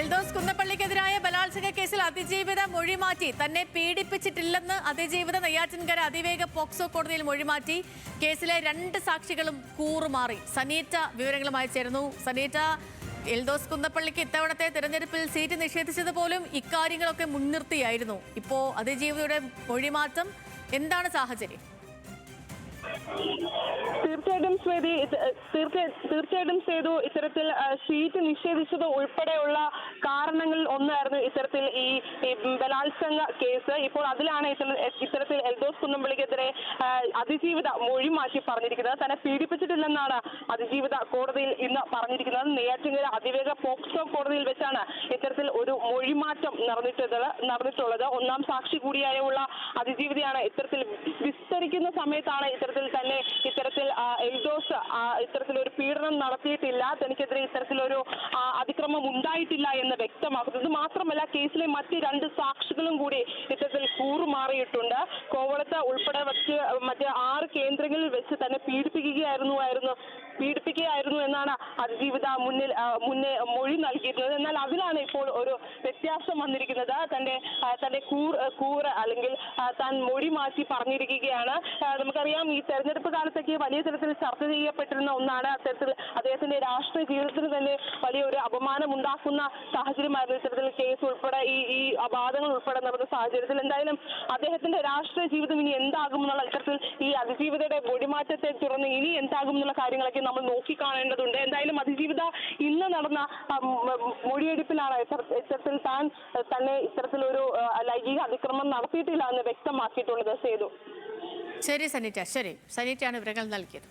എൽദോസ് കുന്നപ്പള്ളിക്കെതിരായ ബലാത്സംഗ കേസിൽ അതിജീവിത മൊഴി മാറ്റി. തന്നെ പീഡിപ്പിച്ചിട്ടില്ലെന്ന് അതിജീവിത നെയ്യാറ്റിൻകര അതിവേഗ പോക്സോ കോടതിയിൽ മൊഴിമാറ്റി. കേസിലെ 2 സാക്ഷികളും കൂറുമാറി. സനീറ്റ വിവരങ്ങളുമായി ചേരുന്നു. സനീറ്റ, എൽദോസ് കുന്നപ്പള്ളിക്ക് ഇത്തവണത്തെ തെരഞ്ഞെടുപ്പിൽ സീറ്റ് നിഷേധിച്ചത് പോലും ഇക്കാര്യങ്ങളൊക്കെ മുൻനിർത്തിയായിരുന്നു. ഇപ്പോ അതിജീവിതയുടെ മൊഴിമാറ്റം, എന്താണ് സാഹചര്യം? തീർച്ചയായിട്ടും സേതു, ഇത്തരത്തിൽ സീറ്റ് നിഷേധിച്ചത് ഉൾപ്പെടെയുള്ള കാരണങ്ങളിൽ ഒന്നായിരുന്നു ഇത്തരത്തിൽ ഈ ബലാത്സംഗ കേസ്. ഇപ്പോൾ അതിലാണ് ഇത്തരത്തിൽ എൽദോസ് കുന്നപ്പള്ളിക്കെതിരെ അതിജീവിത മൊഴി മാറ്റി പറഞ്ഞിരിക്കുന്നത്. തന്നെ പീഡിപ്പിച്ചിട്ടില്ലെന്നാണ് അതിജീവിത കോടതിയിൽ ഇന്ന് പറഞ്ഞിരിക്കുന്നത്. നെയ്യാറ്റിൻകര അതിവേഗ പോക്സോ കോടതിയിൽ വെച്ചാണ് ഇത്തരത്തിൽ ഒരു മൊഴിമാറ്റം നടന്നിട്ടുള്ളത്. 1ാം സാക്ഷി കൂടിയായുള്ള അതിജീവിതയാണ് ഇത്തരത്തിൽ വിസ്തരിക്കുന്ന സമയത്താണ് ഇത്തരത്തിൽ എൽദോസ് ഇത്തരത്തിലൊരു പീഡനം നടത്തിയിട്ടില്ല, തനിക്കെതിരെ ഇത്തരത്തിലൊരു അതിക്രമം ഉണ്ടായിട്ടില്ല എന്ന് വ്യക്തമാക്കുന്നത്. മാത്രമല്ല, കേസിലെ മറ്റ് 2 സാക്ഷികളും കൂടി ഇത്തരത്തിൽ കൂറുമാറിയിട്ടുണ്ട്. കോവളത്ത് ഉൾപ്പെടെ മറ്റ് 6 കേന്ദ്രങ്ങളിൽ വെച്ച് തന്നെ പീഡിപ്പിക്കുകയായിരുന്നു എന്നാണ് അതിജീവിത മുന്നേ മൊഴി നൽകിയിരുന്നത്. എന്നാൽ അതിലാണ് ഇപ്പോൾ ഒരു വ്യത്യാസം വന്നിരിക്കുന്നത്. തന്റെ കൂറ് അല്ലെങ്കിൽ താൻ മൊഴി മാറ്റി പറഞ്ഞിരിക്കുകയാണ്. നമുക്കറിയാം, ഈ തെരഞ്ഞെടുപ്പ് കാലത്തേക്ക് വലിയ തരത്തിൽ ചർച്ച ചെയ്യപ്പെട്ടിരുന്ന ഒന്നാണ്. അത്തരത്തിൽ അദ്ദേഹത്തിന്റെ രാഷ്ട്രീയ ജീവിതത്തിന് തന്നെ വലിയൊരു അപമാനം ഉണ്ടാക്കുന്ന സാഹചര്യമായിരുന്നു ഇത്തരത്തിൽ കേസ് ഉൾപ്പെടെ ഈ അപവാദങ്ങൾ ഉൾപ്പെടെ നടന്ന സാഹചര്യത്തിൽ. എന്തായാലും അദ്ദേഹത്തിന്റെ രാഷ്ട്രീയ ജീവിതം ഇനി എന്താകുമെന്നുള്ള ഇത്തരത്തിൽ ഈ അതിജീവിതയുടെ മൊഴിമാറ്റത്തെ തുടർന്ന് ഇനി എന്താകും എന്നുള്ള കാര്യങ്ങളൊക്കെ നമ്മൾ നോക്കിക്കാണേണ്ടതുണ്ട്. എന്തായാലും അതിജീവിത ഇന്ന് നടന്ന മൊഴിയെടുപ്പിലാണ് ഇത്തരത്തിൽ തന്നെ ഇത്തരത്തിലൊരു ലൈംഗിക അതിക്രമം നടത്തിയിട്ടില്ല എന്ന് വ്യക്തമാക്കിയിട്ടുള്ളത്. സേതു. ശരി സനീറ്റ, ശരി. സനീറ്റയാണ് വിവരങ്ങൾ നൽകിയത്.